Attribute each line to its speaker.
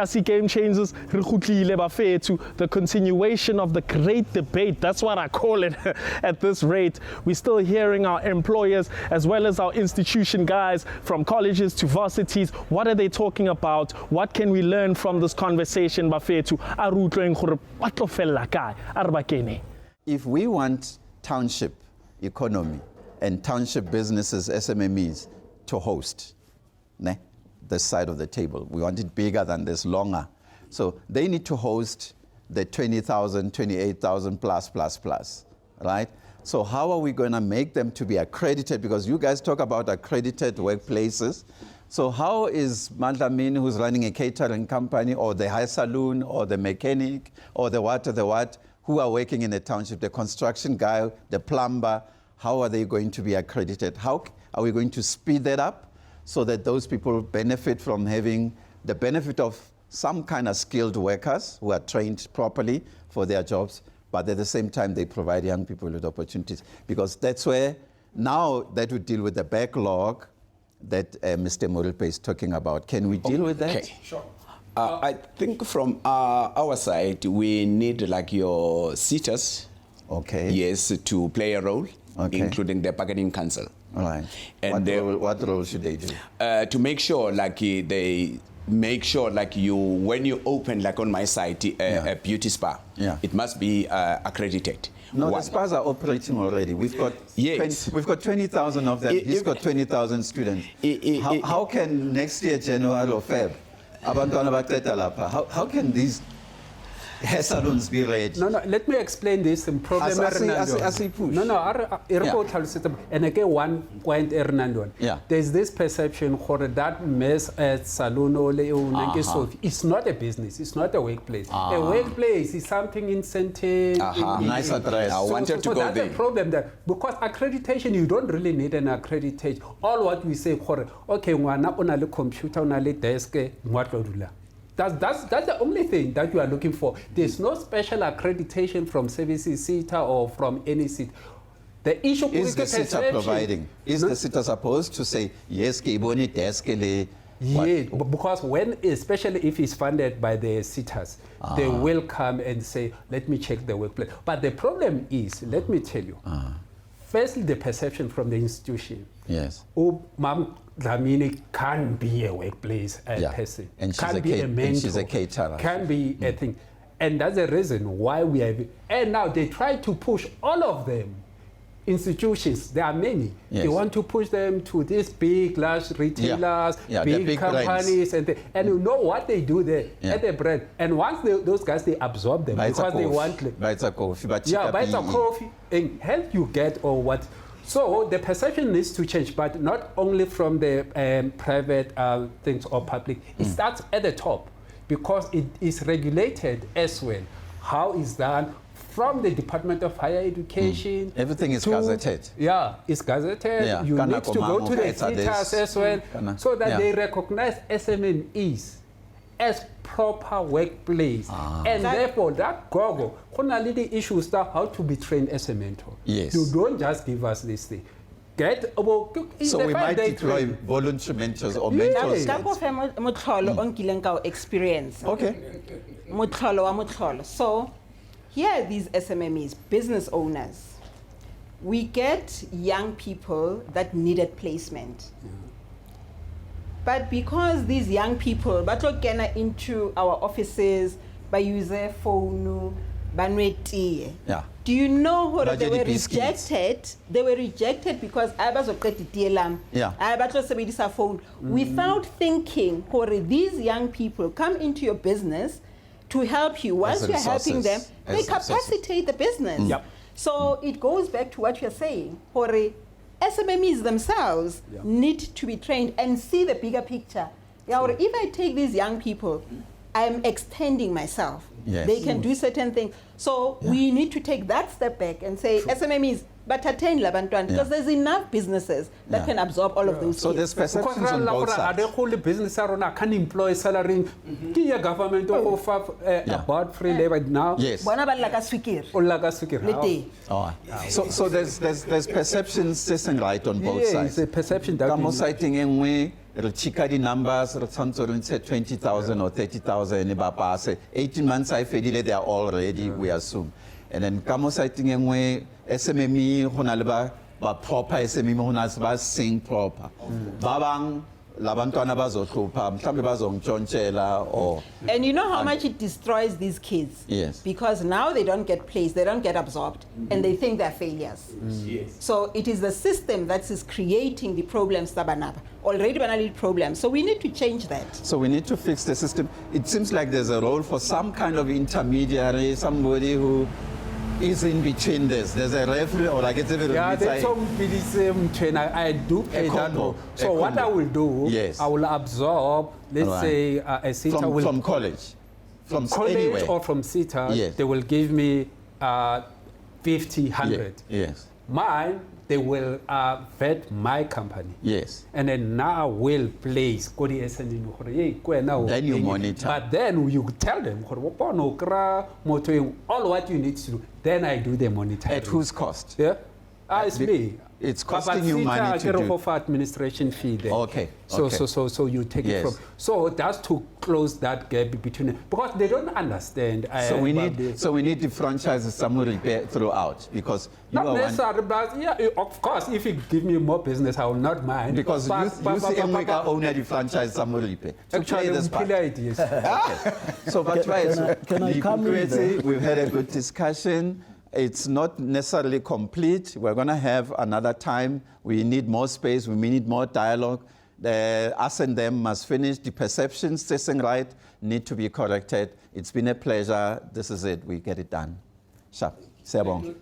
Speaker 1: Kasi Game Changers, re kgutlile bafethu, the continuation of the great debate, that's what I call it at this rate. We're still hearing our employers as well as our institution guys from colleges to varsities. What are they talking about? What can we learn from this conversation bafethu? A re utlweng gore ba tlo fella kae? A re ba kene.
Speaker 2: If we want township economy and township businesses, SMMEs, to host this side of the table, we want it bigger than this, longer. So they need to host the 20,000, 28,000 plus, right? So how are we going to make them to be accredited? Because you guys talk about accredited workplaces. So how is Mandlamini, who's running a catering company, or the hair salon, or the mechanic, or the what, who are working in the township, the construction guy, the plumber, how are they going to be accredited? How are we going to speed that up so that those people benefit from having the benefit of some kind of skilled workers who are trained properly for their jobs, but at the same time they provide young people with opportunities? Because that's where now that we deal with the backlog that Mr. Moripe is talking about. Can we deal with that?
Speaker 3: Okay. Sure. I think from our side, we need like your sitters, yes, to play a role, including the bargaining council.
Speaker 2: All right.
Speaker 3: And
Speaker 2: what role should they do?
Speaker 3: To make sure like they make sure like you, when you open like on my site a beauty spa, it must be accredited.
Speaker 2: No, the spas are operating already. We've got we've got 20,000 of them. He's got 20,000 students. How can next year, January or Feb, how can these hair salons be ready?
Speaker 4: No, let me explain this. Problem and again, one point, Hernando. There's this perception that mess at salon it's not a business, it's not a workplace. A workplace is something incentive.
Speaker 2: Nice address.
Speaker 3: I wanted to go
Speaker 4: that's
Speaker 3: there.
Speaker 4: a problem there. Because accreditation, you don't really need an accreditation. All what we say, okay, ngwana o na le computer, o na le desk, That's the only thing that you are looking for. There's no special accreditation from services SETA or from any seat. The issue
Speaker 2: is the SETA providing. Is the SETA supposed to say yes, Kiboni desk?
Speaker 4: Yeah, because when, especially if it's funded by the SETAs, they will come and say, let me check the workplace. But the problem is, let me tell you, firstly, the perception from the institution.
Speaker 2: Yes.
Speaker 4: Ma'am Dlamini can be a workplace person.
Speaker 2: And
Speaker 4: can be a mentor.
Speaker 2: And she's a caterer.
Speaker 4: Can be a thing. And that's the reason why we have. And now they try to push all of them. Institutions, there are many. They want to push them to these big, large retailers, big companies, and you know what they do there at the brand. And once those guys, they absorb them because they want.
Speaker 2: Buy a coffee,
Speaker 4: buy a coffee and help you get or what. So the perception needs to change, but not only from the private things or public. It starts at the top because it is regulated as well. How is done? From the Department of Higher Education.
Speaker 2: Everything is gazetted.
Speaker 4: Yeah, it's gazetted. You need to go to the SETAs as well so that they recognize SMMEs as proper workplace. And therefore, that gogo, the issue start how to be trained as a mentor.
Speaker 2: Yes.
Speaker 4: You don't just give us this thing.
Speaker 2: So we might deploy voluntary mentors or mentors.
Speaker 5: Experience.
Speaker 2: Okay.
Speaker 5: So here are these SMMEs, business owners. We get young people that needed placement. But because these young people, but get into our offices, by use phone, do you know what they were rejected? They were rejected because I was phone without thinking, these young people come into your business to help you. Once you're helping them, they capacitate the business. So it goes back to what you're saying. SMMEs themselves need to be trained and see the bigger picture. If I take these young people, I'm extending myself. They can do certain things. So we need to take that step back and say, SMMEs, but attain labantwana because there's enough businesses that can absorb all of those
Speaker 2: So
Speaker 5: kids.
Speaker 2: there's perceptions on both sides.
Speaker 4: business can employ salary. The government offer about free labor now.
Speaker 2: Yes.
Speaker 5: Bona ba lla ka swikiri, le teng.
Speaker 2: Oh. So there's perceptions sitting right on both
Speaker 4: Yes,
Speaker 2: sides.
Speaker 4: a perception that
Speaker 2: Kamo
Speaker 4: we-
Speaker 2: citing engwe re chika di numbers re tshwanetse re ntshe 20,000 or 30,000 ba pass 18 months I fedile they are all ready we assume. And then kamo citing engwe SMME hona le ba proper SMME hona se ba sing proper. Ba bang labantwana bazohlupha mhlambe bazongtshontshela or
Speaker 5: And you know how much it destroys these kids?
Speaker 2: Yes.
Speaker 5: Because now they don't get placed, they don't get absorbed, and they think they're failures.
Speaker 3: Yes.
Speaker 5: So it is the system that is creating the problems tabanaba. Already banal problems. So we need to change that.
Speaker 2: So we need to fix the system. It seems like there's a role for some kind of intermediary, somebody who is in between this. There's a referee or like it's a very
Speaker 4: Yeah, that's when I do pay that.
Speaker 2: combo,
Speaker 4: So
Speaker 2: a
Speaker 4: what I
Speaker 2: combo.
Speaker 4: will do,
Speaker 2: Yes.
Speaker 4: I will absorb, let's
Speaker 2: Right.
Speaker 4: say a CETA will
Speaker 2: from college, from
Speaker 4: college
Speaker 2: anywhere.
Speaker 4: or from CETA,
Speaker 2: Yes.
Speaker 4: they will give me 50, 100.
Speaker 2: Yes,
Speaker 4: Mine, they will vet my company.
Speaker 2: yes.
Speaker 4: And then now will place kodi SNN gore, "Hey, kwena o
Speaker 2: Then you
Speaker 4: eng."
Speaker 2: monitor.
Speaker 4: But then you tell them gore, "Wo bona o kra motho eng," all what you need to do. Then I do the monitoring.
Speaker 2: At whose cost?
Speaker 4: Yeah. It's me.
Speaker 2: It's
Speaker 4: But
Speaker 2: costing you
Speaker 4: CETA,
Speaker 2: money
Speaker 4: I
Speaker 2: to
Speaker 4: get
Speaker 2: do.
Speaker 4: for administration fee there.
Speaker 2: Okay,
Speaker 4: So
Speaker 2: okay.
Speaker 4: so you take
Speaker 2: Yes.
Speaker 4: it from. So that's to close that gap between because they don't understand.
Speaker 2: So we need the franchises somewhere repair throughout because you
Speaker 4: Not
Speaker 2: are one,
Speaker 4: necessarily, but yeah, of course, if you give me more business, I will not mind.
Speaker 2: because you see Emweka owner the franchise somewhere repair. To play this part.
Speaker 4: Yes.
Speaker 2: So but
Speaker 6: can I come in there?
Speaker 2: we've had a good discussion. It's not necessarily complete. We're going to have another time. We need more space. We need more dialogue. Us and them must finish. The perceptions, sitting right, need to be corrected. It's been a pleasure. This is it. We get it done. Sharp. Siyabonga.